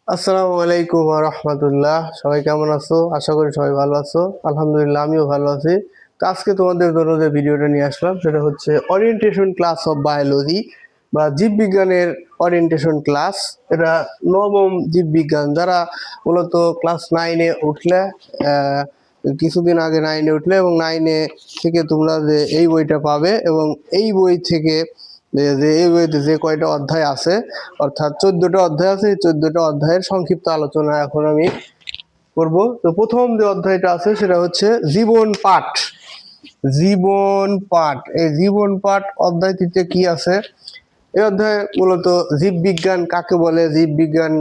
আসসালামু আলাইকুম ওয়া রাহমাতুল্লাহ। সবাই কেমন আছো? আশা করি সবাই ভালো আছো। আলহামদুলিল্লাহ আমিও ভালো আছি। তো আজকে তোমাদের জন্য যে ভিডিওটা নিয়ে আসলাম সেটা হচ্ছে ওরিয়েন্টেশন ক্লাস অফ বায়োলজি বা জীববিজ্ঞানের ওরিয়েন্টেশন ক্লাস। এটা নবম জীববিজ্ঞান যারা মূলত ক্লাস 9-এ উঠলে আহ, কিছুদিন আগে 9-এ উঠলে এবং 9-এ থেকে তোমরা যে এই বইটা পাবে এবং এই বই থেকে যে এই বইতে যে কয়টা অধ্যায় আছে অর্থাৎ 14টা অধ্যায় আছে। এই 14টা অধ্যায়ের সংক্ষিপ্ত আলোচনা এখন আমি করব। তো প্রথম যে অধ্যায়টা আছে সেটা হচ্ছে জীবন পাঠ। জীবন পাঠ, এই জীবন পাঠ অধ্যায়টিতে কি আছে? এই অধ্যায়ে মূলত জীববিজ্ঞান কাকে বলে, জীববিজ্ঞান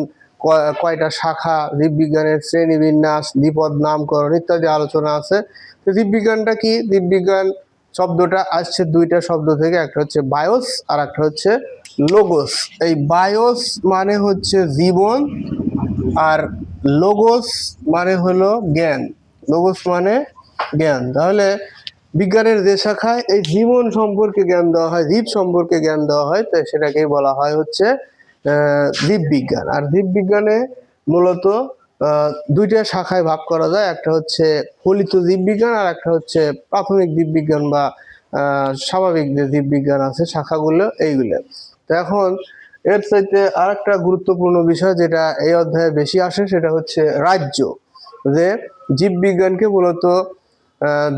কয়টা শাখা, জীববিজ্ঞানের শ্রেণীবিন্যাস, দ্বিপদ নামকরণ ইত্যাদি আলোচনা আছে। তো জীববিজ্ঞানটা কি? জীববিজ্ঞান শব্দটা আসছে দুইটা শব্দ থেকে, একটা হচ্ছে বায়োস আর একটা হচ্ছে লোগোস। এই বায়োস মানে হচ্ছে জীবন আর লোগোস মানে হলো জ্ঞান। লোগোস মানে জ্ঞান। তাহলে বিজ্ঞানের যে শাখায় এই জীবন সম্পর্কে জ্ঞান দেওয়া হয়, জীব সম্পর্কে জ্ঞান দেওয়া হয়, তো সেটাকেই বলা হয় হচ্ছে জীববিজ্ঞান। আর জীববিজ্ঞানে মূলত দুইটা শাখায় ভাগ করা যায়, একটা হচ্ছে ফলিত জীববিজ্ঞান আর একটা হচ্ছে প্রাথমিক জীববিজ্ঞান বা স্বাভাবিক যে জীববিজ্ঞান আছে শাখাগুলো এইগুলো। তো এখন এর চাইতে আর একটা গুরুত্বপূর্ণ বিষয় যেটা এই অধ্যায়ে বেশি আসে সেটা হচ্ছে রাজ্য। যে জীববিজ্ঞানকে মূলত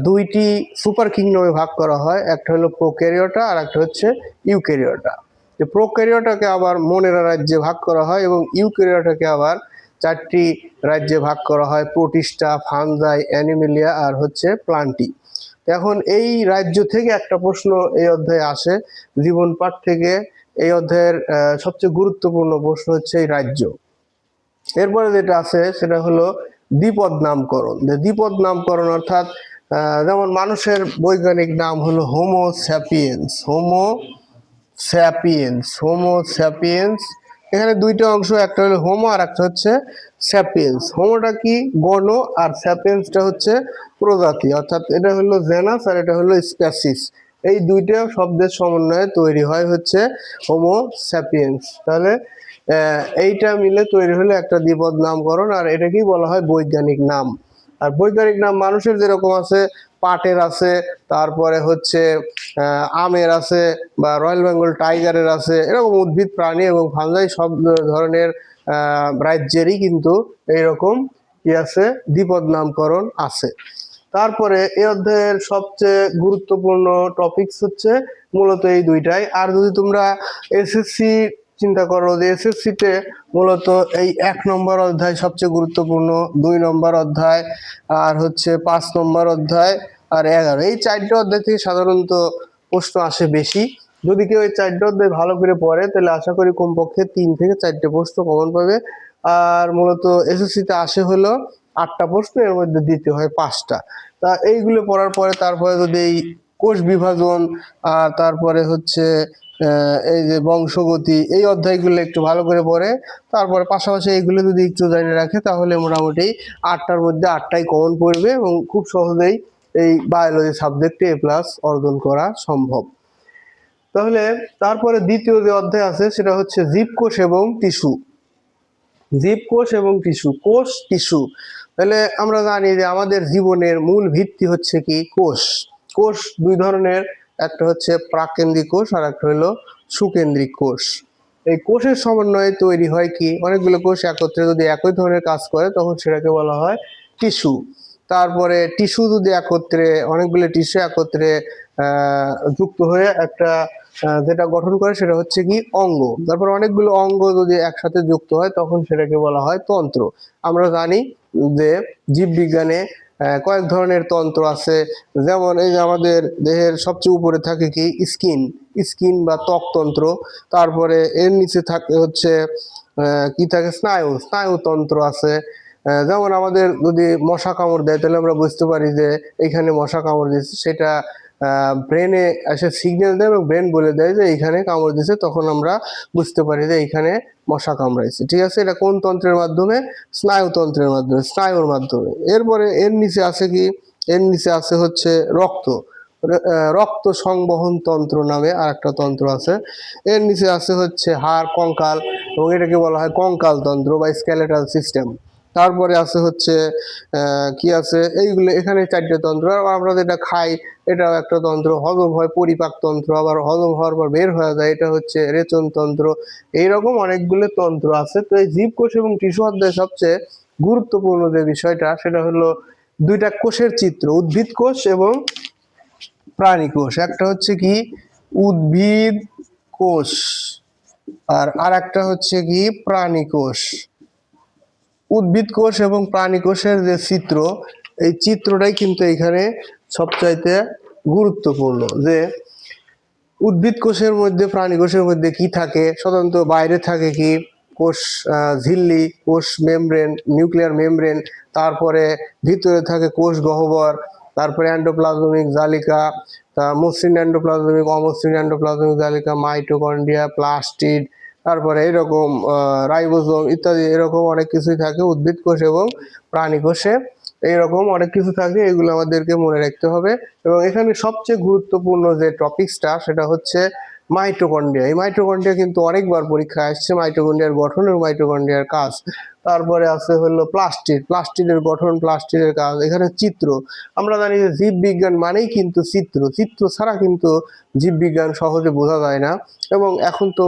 দুইটি সুপার কিংডমে ভাগ করা হয়, একটা হলো প্রোক্যারিওটা আর একটা হচ্ছে ইউক্যারিওটা। যে প্রোক্যারিওটাকে আবার মোনেরা রাজ্যে ভাগ করা হয় এবং ইউক্যারিওটাকে আবার চারটি রাজ্যে ভাগ করা হয়, প্রোটিস্টা, ফানজাই, অ্যানিমেলিয়া আর হচ্ছে প্লান্টি। এখন এই রাজ্য থেকে একটা প্রশ্ন এই অধ্যায়ে আসে, জীবন পাঠ থেকে। এই অধ্যায়ের সবচেয়ে গুরুত্বপূর্ণ প্রশ্ন হচ্ছে এই রাজ্য। এরপরে যেটা আছে সেটা হলো দ্বিপদ নামকরণ। যে দ্বিপদ নামকরণ অর্থাৎ যেমন মানুষের বৈজ্ঞানিক নাম হলো Homo sapiens. Homo sapiens, Homo sapiens. এখানে দুইটা অংশ, একটা হলো হোমো আর একটা হচ্ছে স্যাপিয়েন্স। হোমোটা কি? গণ, আর স্যাপিয়েন্সটা হচ্ছে প্রজাতি, অর্থাৎ এটা হলো জেনাস আর এটা হলো স্প্যাসিস। এই দুইটা শব্দের সমন্বয়ে তৈরি হয় হচ্ছে হোমো স্যাপিয়েন্স। তাহলে এইটা মিলে তৈরি হলো একটা দ্বিপদ নামকরণ, আর এটাকেই বলা হয় বৈজ্ঞানিক নাম। আর বৈজ্ঞানিক নাম মানুষের যেরকম আছে, পাটের আছে, তারপরে হচ্ছে আমের আছে, বা রয়্যাল বেঙ্গল টাইগারের আছে, এরকম উদ্ভিদ, প্রাণী এবং ফাঙ্গাই সব ধরনের রাজ্যেরই কিন্তু এইরকম কি আছে, দ্বিপদ নামকরণ আছে। তারপরে এই অধ্যায়ের সবচেয়ে গুরুত্বপূর্ণ টপিকস হচ্ছে মূলত এই দুইটাই। আর যদি তোমরা এসএসসি চিন্তা করো, যে এসএসসিতে মূলত এই 1 নম্বর অধ্যায় সবচেয়ে গুরুত্বপূর্ণ, 2 নম্বর অধ্যায়, আর হচ্ছে 5 নম্বর অধ্যায় আর 11, এই 4টে অধ্যায় থেকে সাধারণত প্রশ্ন আসে বেশি। যদি কেউ এই 4টে অধ্যায় ভালো করে পড়ে তাহলে আশা করি কমপক্ষে 3 থেকে 4টে প্রশ্ন কমন পাবে। আর মূলত এসএসসিতে আসে হলো 8টা প্রশ্ন, এর মধ্যে দিতে হয় 5টা। তা এইগুলো পড়ার পরে তারপরে যদি এই কোষ বিভাজন আর তারপরে হচ্ছে এই যে বংশগতি, এই অধ্যায়গুলো একটু ভালো করে পড়ে, তারপরে পাশাপাশি এইগুলো যদি একটু জানিয়ে রাখে, তাহলে মোটামুটি 8টার মধ্যে 8টাই কমন পড়বে এবং খুব সহজেই এই বায়োলজি সাবজেক্টে A+ অর্জন করা সম্ভব। তাহলে তারপরে দ্বিতীয় যে অধ্যায় আছে সেটা হচ্ছে জীবকোষ এবং টিস্যু। জীবকোষ এবং টিস্যু, কোষ টিস্যু। তাহলে আমরা জানি যে আমাদের জীবনের মূল ভিত্তি হচ্ছে কি? কোষ। কোষ দুই ধরনের, একটা হচ্ছে প্রাকেন্দ্রিক কোষ আর একটা হলো সুকেন্দ্রিক কোষ। এই কোষের সমন্বয়ে তৈরি হয় কি? অনেকগুলো কোষ একত্রে যদি একই ধরনের কাজ করে তখন সেটাকে বলা হয় টিস্যু। তারপরে টিস্যু যদি একত্রে, অনেকগুলো টিস্যু একত্রে যুক্ত হয়ে একটা যেটা গঠন করে সেটা হচ্ছে কি? অঙ্গ। তারপর অনেকগুলো অঙ্গ যদি একসাথে যুক্ত হয় তখন সেটাকে বলা হয় তন্ত্র। আমরা জানি যে জীববিজ্ঞানে কয়েক ধরনের তন্ত্র আছে। যেমন এই যে আমাদের দেহের সবচেয়ে উপরে থাকে কি? স্কিন, স্কিন বা ত্বকতন্ত্র। তারপরে এর নিচে থাকে হচ্ছে কি থাকে? স্নায়ু, স্নায়ুতন্ত্র আছে। যেমন আমাদের যদি মশা কামড় দেয় তাহলে আমরা বুঝতে পারি যে এইখানে মশা কামড় দিয়েছে, সেটা ব্রেনে এসে সিগন্যাল দেয় এবং ব্রেন বলে দেয় যে এইখানে কামড় দিয়েছে, তখন আমরা বুঝতে পারি যে এইখানে মশা কামড়াইছে। ঠিক আছে, এটা কোন তন্ত্রের মাধ্যমে? স্নায়ুতন্ত্রের মাধ্যমে, স্নায়ুর মাধ্যমে। এরপরে এর নিচে আছে কি? এর নিচে আছে হচ্ছে রক্ত, রক্ত সংবহন তন্ত্র নামে আর একটা তন্ত্র আছে। এর নিচে আছে হচ্ছে হাড়, কঙ্কাল। এবং এটাকে বলা হয় কঙ্কাল তন্ত্র বা স্কেলেটাল সিস্টেম। তারপরে আছে হচ্ছে কি আছে, এইগুলো এখানে 4টে তন্ত্র। আর আমরা যেটা খাই এটাও একটা তন্ত্র, হজম হয় পরিপাক তন্ত্র, আবার হজম হওয়ার পর বের হয়ে যায় এটা হচ্ছে রেচন তন্ত্র। এইরকম অনেকগুলো তন্ত্র আছে। তো এই জীবকোষ এবং টিস্যু অধ্যায়ে সবচেয়ে গুরুত্বপূর্ণ যে বিষয়টা সেটা হলো 2টা কোষের চিত্র, উদ্ভিদ কোষ এবং প্রাণী কোষ। একটা হচ্ছে কি উদ্ভিদ কোষ আর একটা হচ্ছে কি প্রাণী কোষ। উদ্ভিদ কোষ এবং প্রাণী কোষের যে চিত্র, এই চিত্রটাই কিন্তু এখানে সবচাইতে গুরুত্বপূর্ণ। যে উদ্ভিদ কোষের মধ্যে প্রাণী কোষের মধ্যে কি থাকে, সাধারণত বাইরে থাকে কি কোষ ঝিল্লি, কোষ মেমব্রেন, নিউক্লিয়ার মেমব্রেন, তারপরে ভিতরে থাকে কোষ গহ্বর, তারপরে এন্ডোপ্লাজমিক জালিকা, মসৃণ এন্ডোপ্লাজমিক, অমসৃণ এন্ডোপ্লাজমিক জালিকা, মাইটোকন্ড্রিয়া, প্লাস্টিড, তারপরে এরকম রাইবোজোম ইত্যাদি, এরকম অনেক কিছুই থাকে উদ্ভিদ কোষ এবং প্রাণী কোষে। এইরকম অনেক কিছু থাকে, এগুলো আমাদেরকে মনে রাখতে হবে। এবং এখানে সবচেয়ে গুরুত্বপূর্ণ যে টপিকসটা সেটা হচ্ছে মাইটোকন্ড্রিয়া। এই মাইটোকন্ড্রিয়া কিন্তু অনেকবার পরীক্ষায় আসছে, মাইটোকন্ড্রিয়ার গঠন এবং মাইটোকন্ড্রিয়ার কাজ। তারপরে আছে হলো প্লাস্টিড, প্লাস্টিডের গঠন, প্লাস্টিডের কাজ। এখানে চিত্র, আমরা জানি যে জীববিজ্ঞান মানেই কিন্তু চিত্র, চিত্র ছাড়া কিন্তু জীববিজ্ঞান সহজে বোঝা যায় না। এবং এখন তো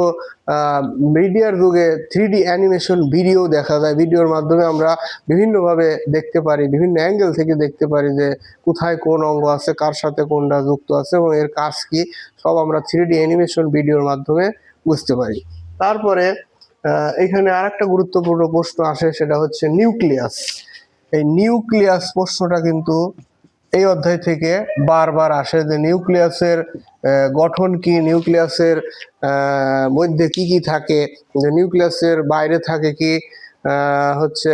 মিডিয়ার যুগে 3D অ্যানিমেশন ভিডিও দেখা যায়, ভিডিওর মাধ্যমে আমরা বিভিন্নভাবে দেখতে পারি, বিভিন্ন অ্যাঙ্গেল থেকে দেখতে পারি যে কোথায় কোন অঙ্গ আছে, কার সাথে কোনটা যুক্ত আছে এবং এর কাজ কি, সব আমরা 3D অ্যানিমেশন ভিডিওর মাধ্যমে বুঝতে পারি। তারপরে এখানে আরেকটা গুরুত্বপূর্ণ প্রশ্ন আসে, সেটা হচ্ছে নিউক্লিয়াস। এই নিউক্লিয়াস প্রশ্নটা কিন্তু এই অধ্যায় থেকে বারবার আসে, যে নিউক্লিয়াসের গঠন কি, নিউক্লিয়াসের মধ্যে কি কি থাকে, যে নিউক্লিয়াসের বাইরে থাকে কি হচ্ছে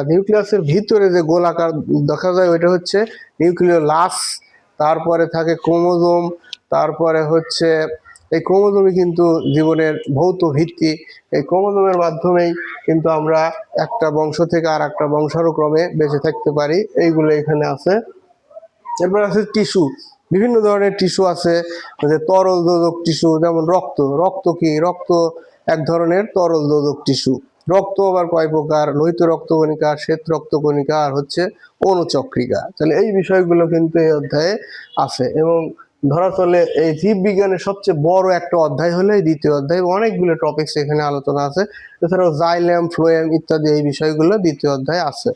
নিউক্লিয়াসের ভিতরে যে গোলাকার দেখা যায় ওইটা হচ্ছে নিউক্লিওলাস। তারপরে থাকে ক্রোমোজোম, তারপরে হচ্ছে এই ক্রোমোজোমই কিন্তু জীবনের ভৌত ভিত্তি। এই ক্রোমোজোমের মাধ্যমেই কিন্তু আমরা একটা বংশ থেকে আর একটা বংশানুক্রমে বেঁচে থাকতে পারি। এইগুলো এখানে আছে। এরপর আছে টিস্যু, বিভিন্ন ধরনের টিস্যু আছে, যে তরল যোজক টিস্যু, যেমন রক্ত। রক্ত কি, রক্ত এক ধরনের তরল যোজক টিস্যু। রক্ত আবার কয় প্রকার, লোহিত রক্তকণিকা, শ্বেত রক্তকণিকা আর হচ্ছে অনুচক্রিকা। তাহলে এই বিষয়গুলো কিন্তু এই অধ্যায়ে আছে। এবং ধরা চলে এই জীববিজ্ঞানের সবচেয়ে বড় একটা অধ্যায় হলো এই 2য় অধ্যায়। অনেকগুলো টপিকস এখানে আলোচনা আছে, এছাড়াও জাইলেম, ফ্লোয়েম ইত্যাদি এই বিষয়গুলো 2য় অধ্যায়ে আছে।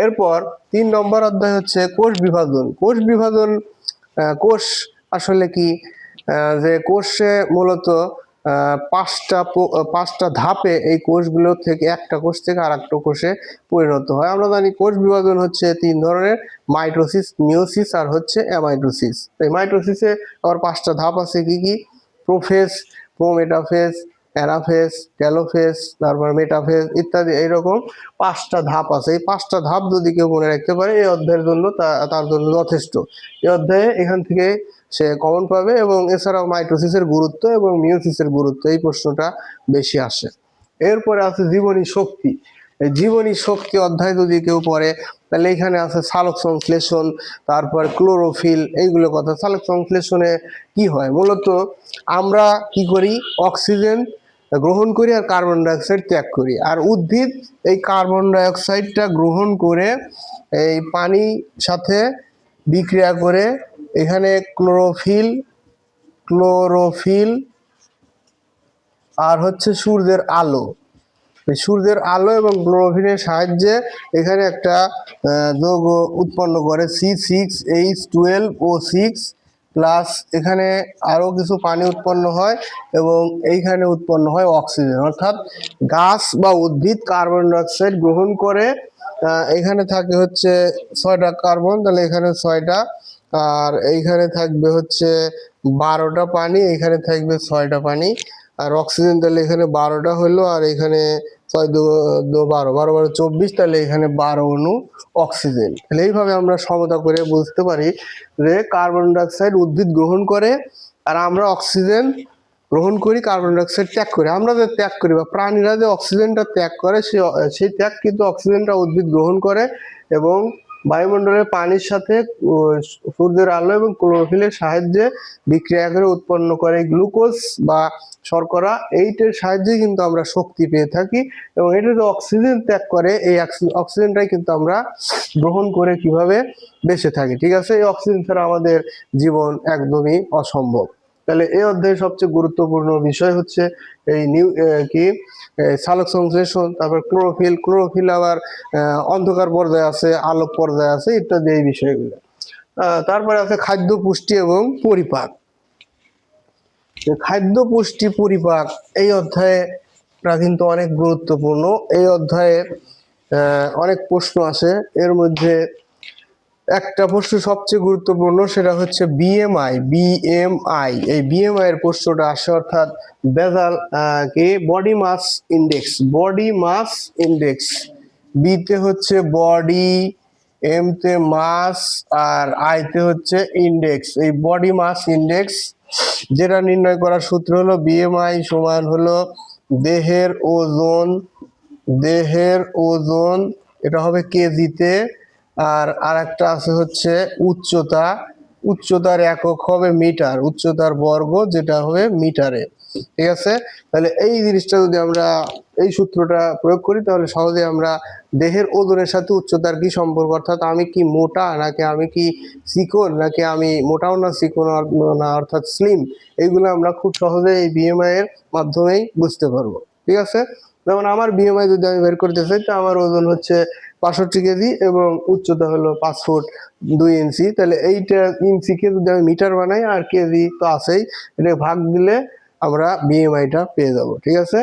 এরপর 3 নম্বর অধ্যায় হচ্ছে কোষ বিভাজন। কোষ বিভাজন, কোষ আসলে কি, যে কোষে মূলত 5টা ধাপে এই কোষগুলো থেকে, একটা কোষ থেকে আর একটা কোষে পরিণত হয়। আমরা জানি কোষ বিভাজন হচ্ছে 3 ধরনের, মাইটোসিস, মিওসিস আর হচ্ছে অ্যামাইটোসিস। এই মাইটোসিসে আবার 5টা ধাপ আছে, কি কি, প্রোফেজ, প্রোমেটাফেজ, অ্যানাফেজ, টেলোফেজ, তারপর মেটাফেজ ইত্যাদি। এইরকম 5টা ধাপ আছে। এই 5টা ধাপ যদি কেউ মনে রাখতে পারে এই অধ্যায়ের জন্য তার জন্য যথেষ্ট। এই অধ্যায়ে এখান থেকে সে কমন পাবে। এবং এছাড়াও মাইটোসিসের গুরুত্ব এবং মিওসিসের গুরুত্ব, এই প্রশ্নটা বেশি আসে। এরপরে আছে জীবনী শক্তি। এই জীবনী শক্তি অধ্যায় যদি কেউ পড়ে তাহলে এখানে আছে সালোক সংশ্লেষণ, তারপর ক্লোরোফিল, এইগুলো কথা। সালোক সংশ্লেষণে কি হয়, মূলত আমরা কি করি, অক্সিজেন গ্রহণ করি আর কার্বন ডাইঅক্সাইড ত্যাগ করি। আর উদ্ভিদ এই কার্বন ডাইঅক্সাইডটা গ্রহণ করে এই পানির সাথে বিক্রিয়া করে এখানে ক্লোরোফিল আর হচ্ছে সূর্যের আলো, সূর্যের আলো এবং ক্লোরোফিলের সাহায্যে এখানে একটা যৌগ উৎপন্ন করে, C6H12O6 প্লাস এখানে আরো কিছু পানি উৎপন্ন হয় এবং এইখানে উৎপন্ন হয় অক্সিজেন। অর্থাৎ গাছ বা উদ্ভিদ কার্বন ডাইঅক্সাইড গ্রহণ করে, এখানে থাকে হচ্ছে 6টা কার্বন, তাহলে এখানে 6টা, আর এইখানে থাকবে হচ্ছে 12টা পানি, এখানে থাকবে 6টা পানি, আর অক্সিজেন তাহলে এখানে 12টা হলো, আর এখানে 6 2 12, 12 12 24, তাহলে এখানে 12 অণু অক্সিজেন। তাহলে এইভাবে আমরা সমতা করে বুঝতে পারি যে কার্বন ডাইঅক্সাইড উদ্ভিদ গ্রহণ করে আর আমরা অক্সিজেন গ্রহণ করি, কার্বন ডাইঅক্সাইড ত্যাগ করি। আমরা যে ত্যাগ করি বা প্রাণীরা যে অক্সিজেনটা ত্যাগ করে সেই ত্যাগ কিন্তু অক্সিজেনটা উদ্ভিদ গ্রহণ করে এবং বায়ুমণ্ডলের পানির সাথে সূর্যের আলো এবং ক্লোরোফিলের সাহায্যে বিক্রিয়া করে উৎপন্ন করে গ্লুকোজ বা শর্করা, এইটার সাহায্যে কিন্তু আমরা শক্তি পেয়ে থাকি। এবং এটা যে অক্সিজেন ত্যাগ করে, এই অক্সিজেনটাই কিন্তু আমরা গ্রহণ করে কিভাবে বেঁচে থাকি। ঠিক আছে, এই অক্সিজেন ছাড়া আমাদের জীবন একদমই অসম্ভব। তাহলে এই অধ্যায়ে সবচেয়ে গুরুত্বপূর্ণ বিষয় হচ্ছে এই সালোক সংশ্লেষণ, তারপর ক্লোরোফিল আবার অন্ধকার পর্যায়ে আছে, আলোক পর্যায়ে আছে, ইত্যাদি এই বিষয়গুলো। তারপরে আছে খাদ্য, পুষ্টি এবং পরিপাক। খাদ্য, পুষ্টি, পরিপাক এই অধ্যায়টা কিন্তু অনেক গুরুত্বপূর্ণ। এই অধ্যায়ে অনেক প্রশ্ন আসে, এর মধ্যে একটা প্রশ্ন সবচেয়ে গুরুত্বপূর্ণ, সেটা হচ্ছে বিএমআই। এই বিএমআই এর প্রশ্নটা আসে, অর্থাৎ বেজাল কি বডি মাস ইন্ডেক্স। বিতে হচ্ছে বডি, এম তে মাস, আর আই তে হচ্ছে ইন্ডেক্স। এই বডি মাস ইন্ডেক্স যেটা নির্ণয় করার সূত্র হলো বিএমআই সমান হলো দেহের ওজন, এটা হবে কেজিতে। আর একটা আছে হচ্ছে উচ্চতার একক হবে মিটার, উচ্চতার বর্গ যেটা হবে মিটারে। ঠিক আছে, তাহলে এই জিনিসটা যদি আমরা এই সূত্রটা প্রয়োগ করি তাহলে সহজে আমরা দেহের ওজনের সাথে উচ্চতার কি সম্পর্ক, অর্থাৎ আমি কি মোটা নাকি আমি কি চিকন, নাকি আমি মোটাও না চিকন না অর্থাৎ স্লিম, এইগুলো আমরা খুব সহজে এই বিএমআই এর মাধ্যমেই বুঝতে পারবো। ঠিক আছে, যেমন আমার বিএমআই যদি আমি বের করতে চাই, তো আমার ওজন হচ্ছে 65 কেজি এবং উচ্চতা হলো 5 ফুট 2 ইঞ্চি। তাহলে এইটা ইঞ্চিকে যদি আমি মিটার বানাই, আর কেজি তো আছেই, এটা ভাগ দিলে আমরা বিএমআইটা পেয়ে যাব। ঠিক আছে,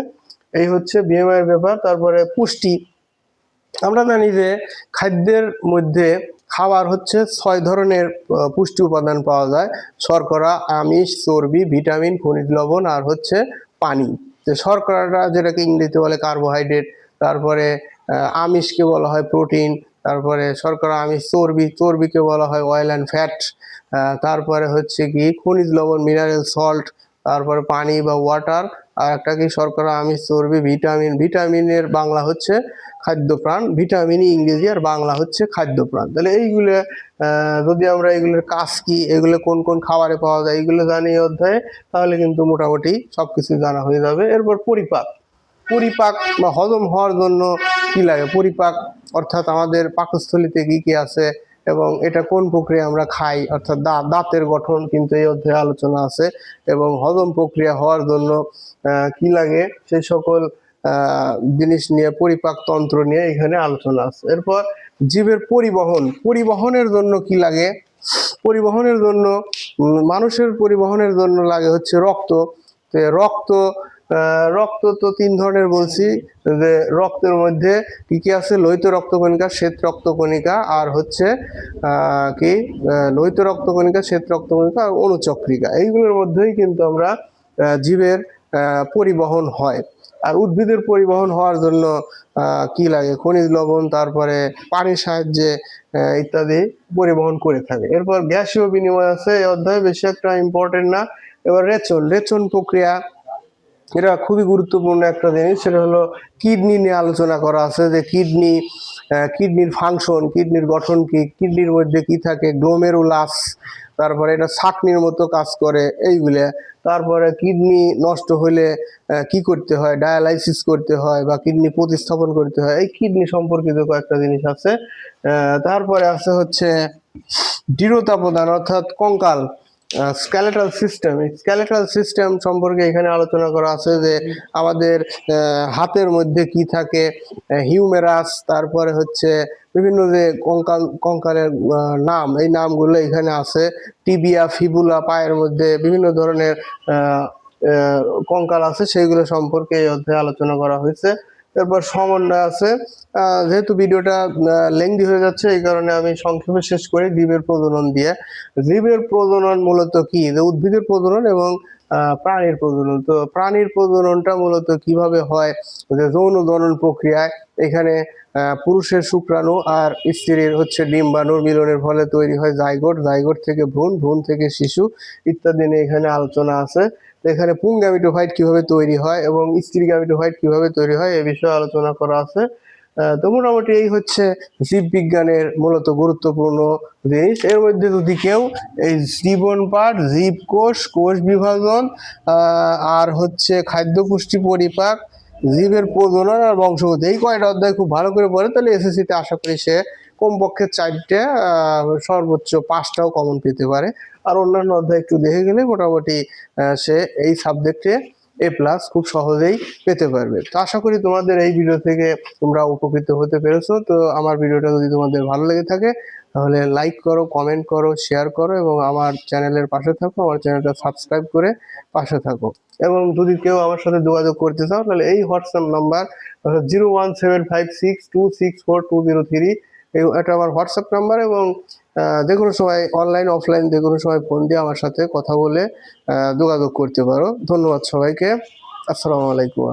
এই হচ্ছে বিএমআই এর ব্যাপার। তারপরে পুষ্টি, আমরা জানি যে খাদ্যের মধ্যে খাবার হচ্ছে 6 ধরনের পুষ্টি উপাদান পাওয়া যায়: শর্করা, আমিষ, চর্বি, ভিটামিন, খনিজ লবণ আর হচ্ছে পানি। তো শর্করাটা যেটাকে ইংরেজিতে বলে কার্বোহাইড্রেট, তারপরে আমিষকে বলা হয় প্রোটিন, তারপরে শর্করা, আমিষ, চর্বিকে বলা হয় অয়েল অ্যান্ড ফ্যাট, তারপরে হচ্ছে কি খনিজ লবণ মিনারেল সল্ট, তারপরে পানি বা ওয়াটার, আর একটা কি শর্করা, আমিষ, চর্বি, ভিটামিনের বাংলা হচ্ছে খাদ্যপ্রাণ, ভিটামিন ইংরেজি আর বাংলা হচ্ছে খাদ্যপ্রাণ। তাহলে এইগুলো যদি আমরা এগুলোর কাজ কি, এগুলো কোন কোন খাবারে পাওয়া যায়, এগুলো জানি এই অধ্যায়ে, তাহলে কিন্তু মোটামুটি সবকিছু জানা হয়ে যাবে। এরপর পরিপাক বা হজম হওয়ার জন্য কি লাগে, পরিপাক অর্থাৎ আমাদের পাকস্থলীতে কি কি আছে এবং এটা কোন প্রক্রিয়া আমরা খাই, অর্থাৎ দাঁতের গঠন কিন্তু এই অধ্যায়ে আলোচনা আছে। এবং হজম প্রক্রিয়া হওয়ার জন্য কি লাগে সেই সকল জিনিস নিয়ে, পরিপাক তন্ত্র নিয়ে এখানে আলোচনা আছে। এরপর জীবের পরিবহনের জন্য কি লাগে, পরিবহনের জন্য মানুষের পরিবহনের জন্য লাগে হচ্ছে রক্ত। রক্ত তো 3 ধরনের বলছি, যে রক্তের মধ্যে কি কি আছে, লোহিত রক্তকণিকা, শ্বেত রক্তকণিকা, আর হচ্ছে লোহিত রক্তকণিকা, শ্বেত রক্তকণিকা আর অনুচক্রিকা। এইগুলোর মধ্যেই কিন্তু আমরা জীবের পরিবহন হয়। আর উদ্ভিদের পরিবহন হওয়ার জন্য কি লাগে, খনিজ লবণ, তারপরে পানির সাহায্যে ইত্যাদি পরিবহন করে থাকে। এরপর গ্যাসীয় বিনিময় আছে, এই অধ্যায়ে বেশি একটা ইম্পর্টেন্ট না। এবার রেচন প্রক্রিয়া, এটা খুবই গুরুত্বপূর্ণ একটা জিনিস, সেটা হলো কিডনি নিয়ে আলোচনা করা আছে, যে কিডনির ফাংশন, কিডনির গঠন কি, কিডনির মধ্যে কি থাকে, গ্লোমেরুলাস, তারপরে এটা ছাঁকনির মতো কাজ করে এইগুলা। তারপরে কিডনি নষ্ট হলে কি করতে হয়, ডায়ালাইসিস করতে হয় বা কিডনি প্রতিস্থাপন করতে হয়, এই কিডনি সম্পর্কিত কয়েকটা জিনিস আছে। তারপরে আছে হচ্ছে দৃঢ়তা প্রদান, অর্থাৎ কঙ্কাল, স্কেলেটাল সিস্টেম সম্পর্কে এখানে আলোচনা করা আছে, যে আমাদের হাতের মধ্যে কি থাকে, হিউমেরাস, তারপরে হচ্ছে বিভিন্ন যে কঙ্কালের নাম, এই নামগুলো এখানে আছে। টিবিয়া, ফিবুলা, পায়ের মধ্যে বিভিন্ন ধরনের কঙ্কাল আছে, সেইগুলো সম্পর্কে এই অধ্যায়ে আলোচনা করা হয়েছে। এরপর সমন্বয় আছে। যেহেতু ভিডিওটা লেংদি হয়ে যাচ্ছে, এই কারণে আমি সংক্ষেপে শেষ করি জীবের প্রজনন দিয়ে। জীবের প্রজনন মূলত কি, যে উদ্ভিদের প্রজনন এবং প্রাণীর প্রজনন। তো প্রাণীর প্রজননটা মূলত কিভাবে হয়, যে যৌন জনন প্রক্রিয়ায়। এখানে পুরুষের শুক্রাণু আর স্ত্রীর হচ্ছে ডিম্বাণুর মিলনের ফলে তৈরি হয় জাইগোট থেকে ভ্রূণ থেকে শিশু ইত্যাদি নিয়ে এখানে আলোচনা আছে। এখানে পুং গ্যামিটোফাইট কিভাবে তৈরি হয় এবং স্ত্রী গ্যামিটোফাইট কিভাবে তৈরি হয়, এ বিষয়ে আলোচনা করা আছে। তো মোটামুটি এই হচ্ছে জীববিজ্ঞানের মূলত গুরুত্বপূর্ণ জিনিস। এর মধ্যে যদি কেউ এই জীবন পাঠ, জীবকোষ, কোষ বিভাজন, আর হচ্ছে খাদ্য পুষ্টি পরিপাক, জীবের প্রজনন আর বংশগতি, এই কয়টা অধ্যায় খুব ভালো করে পড়ে তাহলে এসএসসিতে আশা করি সে কমপক্ষে 4টে সর্বোচ্চ 5টাও কমন পেতে পারে। আর অন্যান্য অধ্যায় একটু দেখে গেলে মোটামুটি সে এই সাবজেক্টে A+ খুব সহজেই পেতে পারবে। তো আশা করি তোমাদের এই ভিডিও থেকে তোমরা উপকৃত হতে পেরেছো। তো আমার ভিডিওটা যদি তোমাদের ভালো লেগে থাকে তাহলে লাইক করো, কমেন্ট করো, শেয়ার করো এবং আমার চ্যানেলের পাশে থাকো, আমার চ্যানেলটা সাবস্ক্রাইব করে পাশে থাকো। এবং যদি কেউ আমার সাথে যোগাযোগ করতে চাও তাহলে এই হোয়াটসঅ্যাপ নাম্বার 01756264203, এটা আমার হোয়াটসঅ্যাপ নাম্বার। এবং যে কোনো সময় অনলাইন অফলাইন যে কোনো সময় ফোন দিয়ে আমার সাথে কথা বলে যোগাযোগ করতে পারো। ধন্যবাদ সবাইকে। আসসালামু আলাইকুম।